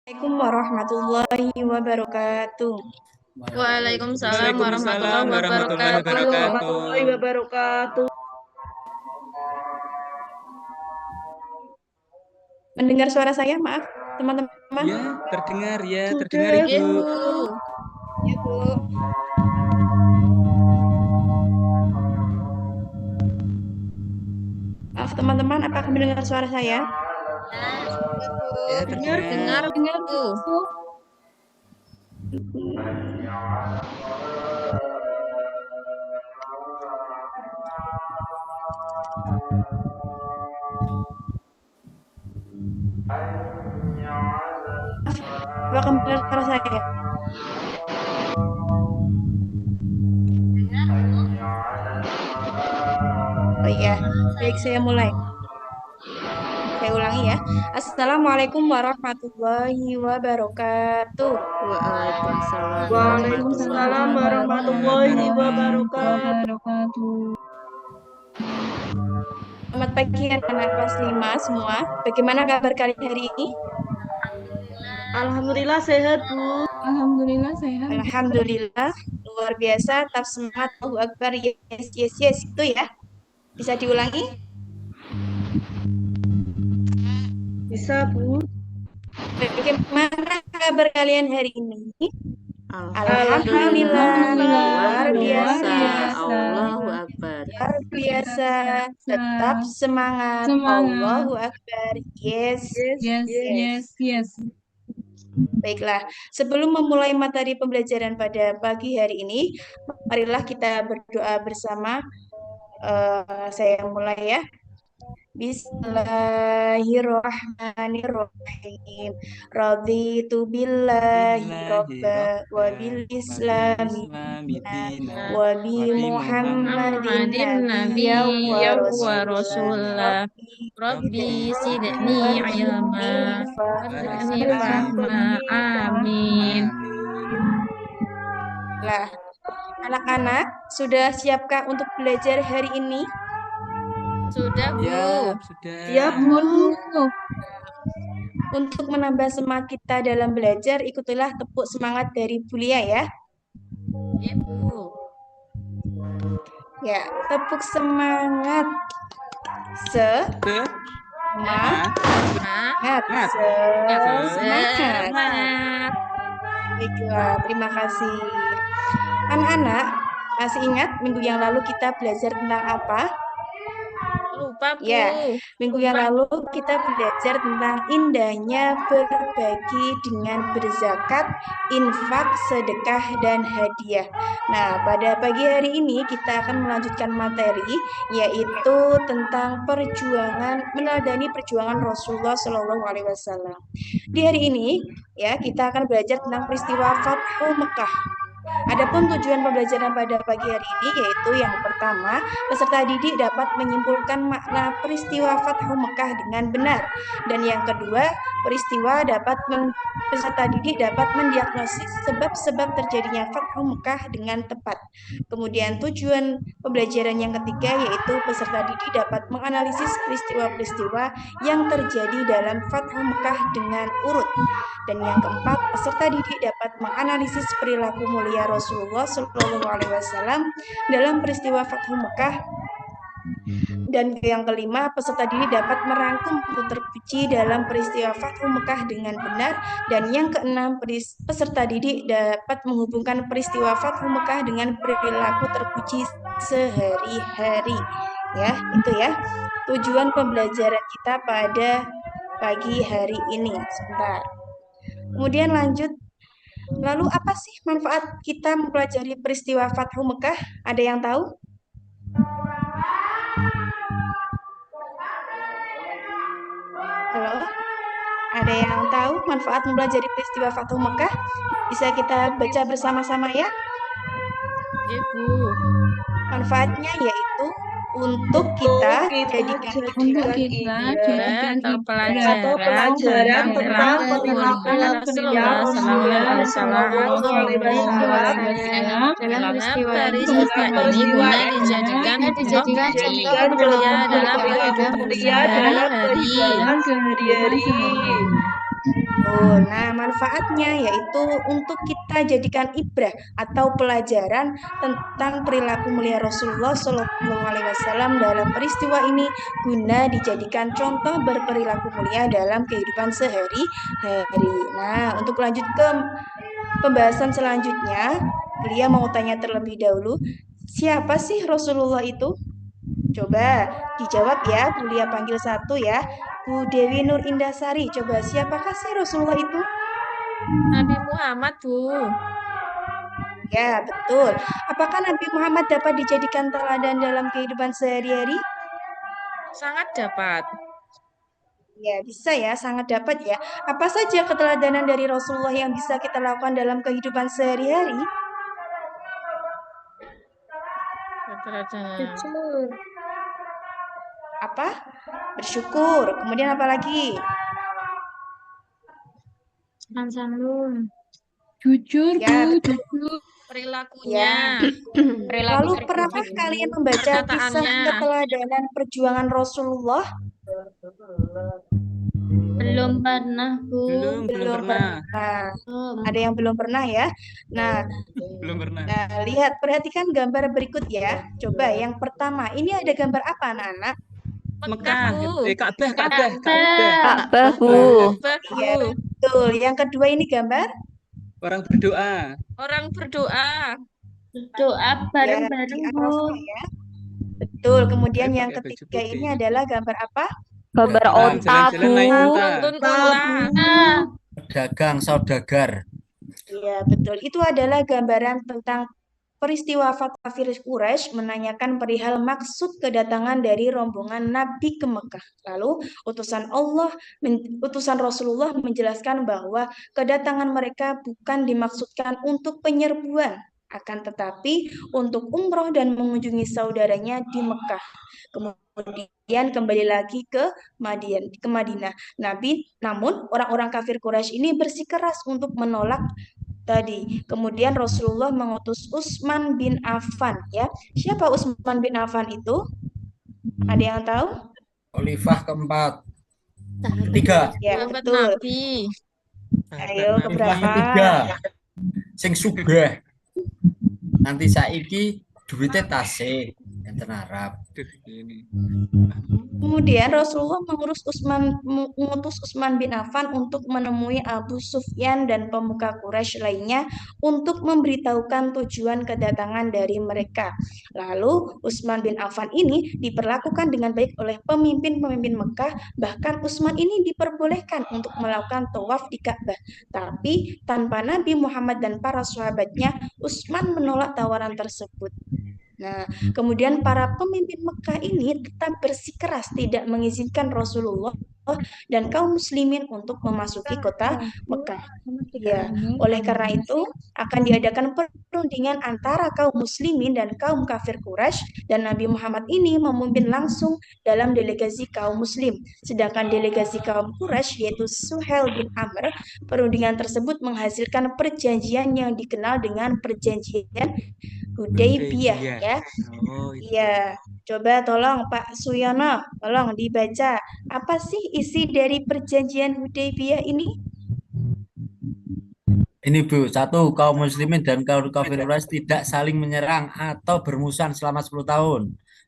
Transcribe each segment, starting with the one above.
Assalamualaikum warahmatullahi wabarakatuh. Waalaikumsalam Waalaikumsalam warahmatullahi warahmatullahi wabarakatuh. wabarakatuh. wabarakatuh. Mendengar suara saya, maaf teman-teman. Ya, terdengar Sudah, Ibu. Ibu. Ya, Bu. Maaf teman-teman, apakah mendengar suara saya? Ya, Dengar, terdengar. Bu. Apakah mendengar suara saya? Oh iya, baik, saya mulai. Saya ulangi ya. Assalamualaikum warahmatullahi wabarakatuh. Waalaikumsalam Waalaikumsalam warahmatullahi wabarakatuh. Selamat pagi anak-anak kelas 5 semua. Bagaimana kabar kalian hari ini? Alhamdulillah sehat, Bu. Alhamdulillah sehat. Alhamdulillah, luar biasa. Tetap semangat. Allahu Akbar. Yes, yes, yes. Itu ya. Bisa diulangi? Bisa, Bu. Bagaimana kabar kalian hari ini? Alhamdulillah. Luar biasa. Allahu Akbar. Luar biasa. Tetap semangat. Semangat. Allahu Akbar. Yes. Yes. Baiklah, sebelum memulai materi pembelajaran pada pagi hari ini, marilah kita berdoa bersama. Saya mulai ya. Bismillahirrahmanirrahim. Raditu billahi robba wa bil islami dina wa bi Muhammadin nabiyya wa rasulah. Rabbi zidni ilma. Warzuqni fahma. Amin. Nah, anak-anak sudah siapkah untuk belajar hari ini? Sudah, Bu. Ya, sudah. Siap, Bu. Untuk menambah semangat kita dalam belajar, ikutilah tepuk semangat dari Bulia ya. Ya, Bu. Ya, tepuk semangat. Semangat. Semangat. Baiklah, terima kasih. Anak-anak, masih ingat minggu yang lalu kita belajar tentang apa? Lupa, Bu. Ya, minggu yang lalu kita belajar tentang indahnya berbagi dengan berzakat, infak, sedekah, dan hadiah. Nah, pada pagi hari ini kita akan melanjutkan materi, yaitu tentang perjuangan, meneladani perjuangan Rasulullah Shallallahu Alaihi Wasallam. Di hari ini, ya, kita akan belajar tentang peristiwa Fathu Mekah. Adapun tujuan pembelajaran pada pagi hari ini yaitu yang pertama, peserta didik dapat menyimpulkan makna peristiwa Fathu Mekah dengan benar. Dan yang kedua, peserta didik dapat mendiagnosis sebab-sebab terjadinya Fathu Mekah dengan tepat. Kemudian tujuan pembelajaran yang ketiga yaitu peserta didik dapat menganalisis peristiwa-peristiwa yang terjadi dalam Fathu Mekah dengan urut. Dan yang keempat, peserta didik dapat menganalisis perilaku mulia Rasulullah Shallallahu Alaihi Wasallam dalam peristiwa Fathu Mekah. Dan yang kelima, peserta didik dapat merangkum buku terpuji dalam peristiwa Fathu Mekah dengan benar. Dan yang keenam, peserta didik dapat menghubungkan peristiwa Fathu Mekah dengan perilaku terpuji sehari-hari. Ya, itu ya tujuan pembelajaran kita pada pagi hari ini. Sebentar. Kemudian lanjut. Lalu apa sih manfaat kita mempelajari peristiwa Fathu Mekah? Ada yang tahu? Halo? Ada yang tahu manfaat mempelajari peristiwa Fathu Mekah? Bisa kita baca bersama-sama ya? Ya, Bu. Manfaatnya yaitu untuk kita jadikan atau pelajaran tentang perilaku Rasulullah Sallallahu Alaihi Wasallam dalam peristiwa ini guna dijadikan contoh mulia dalam kehidupan sehari-hari. Nah, manfaatnya yaitu untuk kita jadikan ibrah atau pelajaran tentang perilaku mulia Rasulullah Shallallahu Alaihi Wasallam dalam peristiwa ini guna dijadikan contoh berperilaku mulia dalam kehidupan sehari-hari. Nah, untuk lanjut ke pembahasan selanjutnya, Kuliah mau tanya terlebih dahulu, siapa sih Rasulullah itu? Coba dijawab ya, Kuliah panggil satu ya. Bu Dewi Nur Indasari, coba siapakah sih Rasulullah itu? Nabi Muhammad, Bu. Ya, betul. Apakah Nabi Muhammad dapat dijadikan teladan dalam kehidupan sehari-hari? Sangat dapat. Ya, bisa ya, sangat dapat ya. Apa saja keteladanan dari Rasulullah yang bisa kita lakukan dalam kehidupan sehari-hari? Keteladanan. Apa? Bersyukur. Kemudian apa lagi? Jujur, Ya, Bu. betul. Jujur. Perilakunya. Lalu pernahkah kalian membaca kisah Perkataannya. keteladanan perjuangan Rasulullah? Belum pernah, Bu. Belum pernah. Ada yang belum pernah ya? Nah, Belum pernah. lihat, perhatikan gambar berikut ya. Coba yang pertama, ini ada gambar apa anak-anak? Mekah. Bu. Ka'bah. Ka'bah, Bu. Ya, betul. Yang kedua ini gambar? Orang berdoa. Orang berdoa. Doa Ya, bareng-bareng, di Bu. Arafah ya. Betul. Kemudian yang pakai baju ketiga putih. ini adalah gambar apa? Gambar onta, Jalan-jalan naik Bu. unta. Nuntun ular. Dagang, saudagar. Iya, betul. Itu adalah gambaran tentang peristiwa kafir Quraisy menanyakan perihal maksud kedatangan dari rombongan Nabi ke Mekah. Lalu utusan Rasulullah menjelaskan bahwa kedatangan mereka bukan dimaksudkan untuk penyerbuan, akan tetapi untuk umroh dan mengunjungi saudaranya di Mekah. Kemudian kembali lagi ke Madinah. Namun orang-orang kafir Quraisy ini bersikeras untuk menolak tadi. Kemudian Rasulullah mengutus Utsman bin Affan ya. Siapa Utsman bin Affan itu? Ada yang tahu? Khalifah keempat. Ketiga. Ya, Sahabat betul. Nabi. Ayo Khalifah keberapa? ketiga. Sing sugih. Nanti saiki duitnya tasih enten Arab. Aduh, ini. Kemudian Rasulullah mengutus Utsman bin Affan untuk menemui Abu Sufyan dan pemuka Quraisy lainnya untuk memberitahukan tujuan kedatangan dari mereka. Lalu Utsman bin Affan ini diperlakukan dengan baik oleh pemimpin-pemimpin Mekah, bahkan Utsman ini diperbolehkan untuk melakukan tawaf di Ka'bah. Tapi tanpa Nabi Muhammad dan para sahabatnya, Utsman menolak tawaran tersebut. Nah, kemudian para pemimpin Mekah ini tetap bersikeras tidak mengizinkan Rasulullah dan kaum muslimin untuk memasuki kota Mekah. Ya, oleh karena itu akan diadakan perundingan antara kaum muslimin dan kaum kafir Quraisy dan Nabi Muhammad ini memimpin langsung dalam delegasi kaum muslim. Sedangkan delegasi kaum Quraisy yaitu Suhail bin Amr, perundingan tersebut menghasilkan perjanjian yang dikenal dengan perjanjian Hudaybiyah ya. Oh, itu. Iya, coba tolong Pak Suyono, tolong dibaca. Apa sih isi dari perjanjian Hudaybiyah ini? Ini Bu, satu, kaum muslimin dan kaum kafir Quraisy tidak saling menyerang atau bermusuhan selama 10 tahun.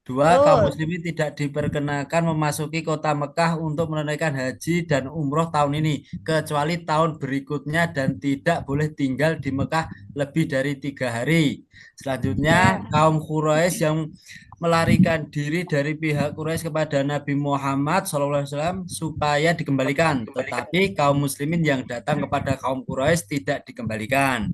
Dua, kaum muslimin tidak diperkenakan memasuki kota Mekah untuk menunaikan haji dan umroh tahun ini, kecuali tahun berikutnya dan tidak boleh tinggal di Mekah lebih dari 3 hari. Selanjutnya, kaum Quraisy yang melarikan diri dari pihak Quraisy kepada Nabi Muhammad SAW supaya dikembalikan, tetapi kaum muslimin yang datang kepada kaum Quraisy tidak dikembalikan.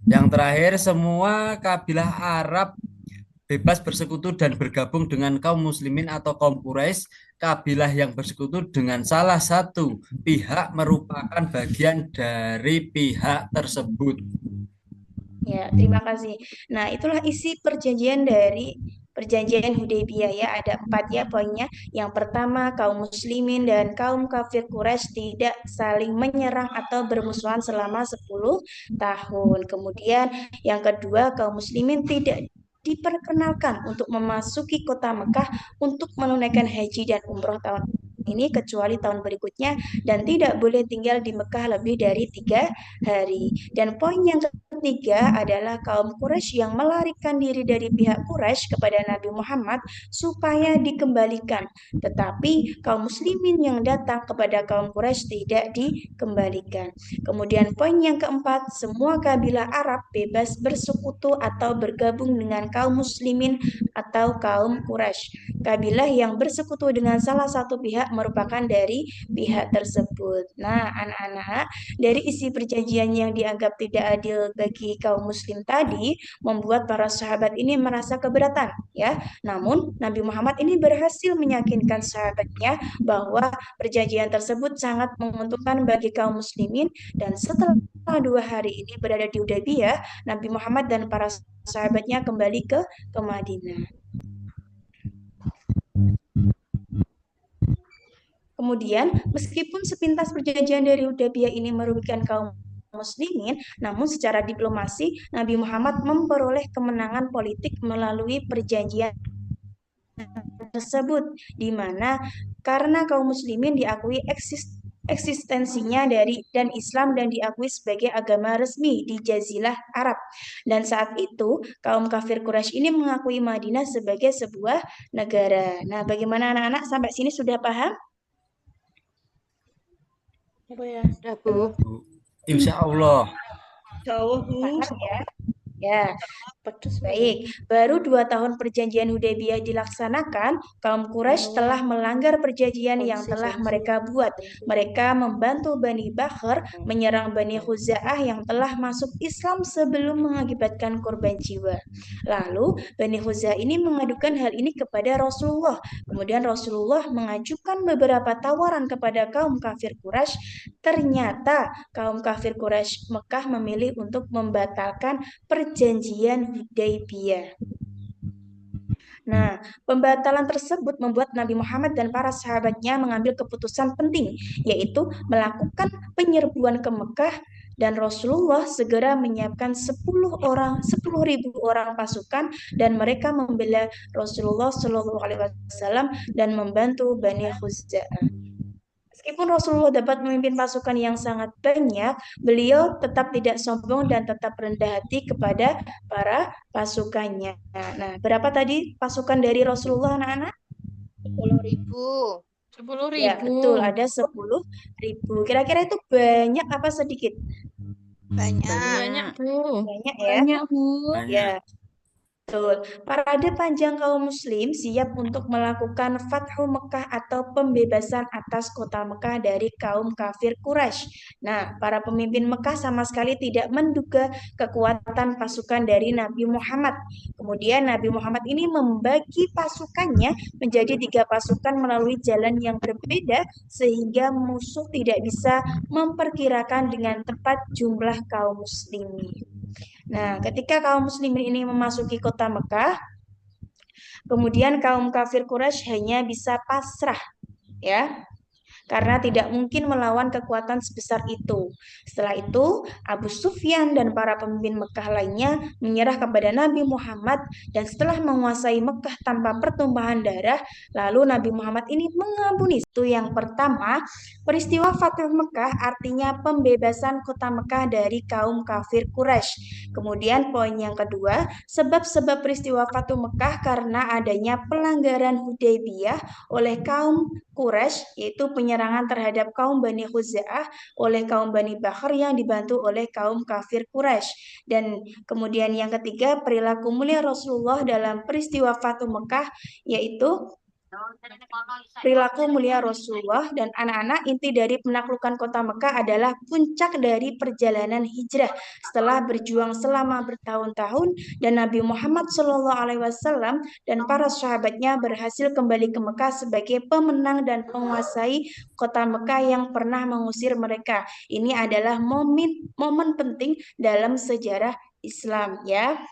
Yang terakhir, semua kabilah Arab bebas bersekutu dan bergabung dengan kaum muslimin atau kaum Quraisy. Kabilah yang bersekutu dengan salah satu pihak merupakan bagian dari pihak tersebut. Ya, terima kasih. Nah, itulah isi perjanjian dari perjanjian Hudaybiyah ya. Ada 4 ya poinnya. Yang pertama, kaum muslimin dan kaum kafir Quraisy tidak saling menyerang atau bermusuhan selama 10 tahun. Kemudian yang kedua, kaum muslimin tidak diperkenalkan untuk memasuki kota Mekah untuk menunaikan haji dan umroh tahun ini kecuali tahun berikutnya dan tidak boleh tinggal di Mekah lebih dari 3 hari. Dan poin yang ketiga adalah kaum Quraisy yang melarikan diri dari pihak Quraisy kepada Nabi Muhammad supaya dikembalikan. Tetapi kaum muslimin yang datang kepada kaum Quraisy tidak dikembalikan. Kemudian poin yang keempat, semua kabilah Arab bebas bersekutu atau bergabung dengan kaum muslimin atau kaum Quraisy. Kabilah yang bersekutu dengan salah satu pihak merupakan dari pihak tersebut. Nah, anak-anak, dari isi perjanjian yang dianggap tidak adil bagi kaum muslim tadi membuat para sahabat ini merasa keberatan, ya. Namun Nabi Muhammad ini berhasil meyakinkan sahabatnya bahwa perjanjian tersebut sangat menguntungkan bagi kaum muslimin dan setelah 2 hari ini berada di Hudaybiyah, Nabi Muhammad dan para sahabatnya kembali ke Madinah. Kemudian, meskipun sepintas perjanjian dari Hudaybiyah ini merugikan kaum muslimin, namun secara diplomasi Nabi Muhammad memperoleh kemenangan politik melalui perjanjian tersebut, di mana karena kaum muslimin diakui eksistensinya dan Islam dan diakui sebagai agama resmi di Jazirah Arab. Dan saat itu kaum kafir Quraisy ini mengakui Madinah sebagai sebuah negara. Nah, bagaimana anak-anak sampai sini sudah paham? Apa ya? Udah, Bu. Insya Allah. Jauh, Bu. Paham ya? Ya, baik. Baru 2 tahun perjanjian Hudaybiyah dilaksanakan, kaum Quraisy telah melanggar perjanjian yang telah mereka buat. Mereka membantu Bani Bakhr menyerang Bani Khuza'ah yang telah masuk Islam sebelum mengakibatkan korban jiwa. Lalu, Bani Khuza'ah ini mengadukan hal ini kepada Rasulullah. Kemudian Rasulullah mengajukan beberapa tawaran kepada kaum kafir Quraisy. Ternyata kaum kafir Quraisy Mekah memilih untuk membatalkan perjanjian Hudaybiyah. Nah, pembatalan tersebut membuat Nabi Muhammad dan para sahabatnya mengambil keputusan penting, yaitu melakukan penyerbuan ke Mekah dan Rasulullah segera menyiapkan 10.000 orang pasukan dan mereka membela Rasulullah Shallallahu Alaihi Wasallam dan membantu Bani Khuza'ah. Meskipun Rasulullah dapat memimpin pasukan yang sangat banyak, beliau tetap tidak sombong dan tetap rendah hati kepada para pasukannya. Nah, berapa tadi pasukan dari Rasulullah, anak-anak? 10.000. 10.000. Ya, betul, ada 10.000. Kira-kira itu banyak apa sedikit? Banyak, Bu. Banyak ya. Banyak, Bu. Ya. Betul. Parade panjang kaum muslim siap untuk melakukan Fathu Mekah atau pembebasan atas kota Mekah dari kaum kafir Quraisy. Nah, para pemimpin Mekah sama sekali tidak menduga kekuatan pasukan dari Nabi Muhammad. Kemudian Nabi Muhammad ini membagi pasukannya menjadi 3 pasukan melalui jalan yang berbeda sehingga musuh tidak bisa memperkirakan dengan tepat jumlah kaum muslimin. Nah, ketika kaum muslimin ini memasuki kota Mekah, kemudian kaum kafir Quraisy hanya bisa pasrah, ya, karena tidak mungkin melawan kekuatan sebesar itu. Setelah itu, Abu Sufyan dan para pemimpin Mekah lainnya menyerah kepada Nabi Muhammad dan setelah menguasai Mekah tanpa pertumpahan darah, lalu Nabi Muhammad ini mengampuni. Itu yang pertama, peristiwa Fathu Mekah artinya pembebasan kota Mekah dari kaum kafir Quraisy. Kemudian poin yang kedua, sebab-sebab peristiwa Fathu Mekah karena adanya pelanggaran Hudaybiyah oleh kaum Quraisy, yaitu penyerangan terhadap kaum Bani Khuza'ah oleh kaum Bani Bakhr yang dibantu oleh kaum kafir Quraisy. Dan kemudian yang ketiga, perilaku mulia Rasulullah dalam peristiwa Fathu Mekah, yaitu perilaku mulia Rasulullah. Dan anak-anak, inti dari penaklukan kota Mekah adalah puncak dari perjalanan hijrah setelah berjuang selama bertahun-tahun dan Nabi Muhammad SAW dan para sahabatnya berhasil kembali ke Mekah sebagai pemenang dan penguasai kota Mekah yang pernah mengusir mereka. Ini adalah momen penting dalam sejarah Islam, ya.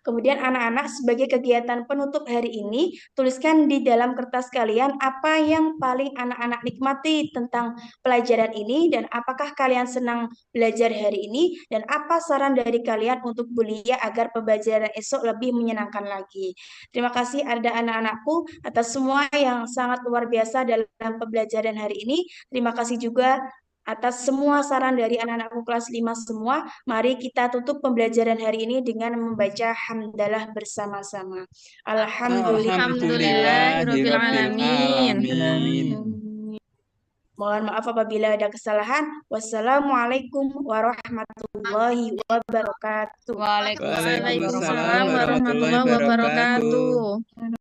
Kemudian anak-anak sebagai kegiatan penutup hari ini, tuliskan di dalam kertas kalian apa yang paling anak-anak nikmati tentang pelajaran ini dan apakah kalian senang belajar hari ini dan apa saran dari kalian untuk Bulia agar pembelajaran esok lebih menyenangkan lagi. Terima kasih ada anak-anakku atas semua yang sangat luar biasa dalam pembelajaran hari ini. Terima kasih juga atas semua saran dari anak-anakku kelas 5 semua. Mari kita tutup pembelajaran hari ini dengan membaca hamdalah bersama-sama. Alhamdulillahirabbil alamin. Mohon maaf apabila ada kesalahan. Wassalamualaikum warahmatullahi wabarakatuh. Waalaikumsalam Waalaikumsalam warahmatullahi wabarakatuh.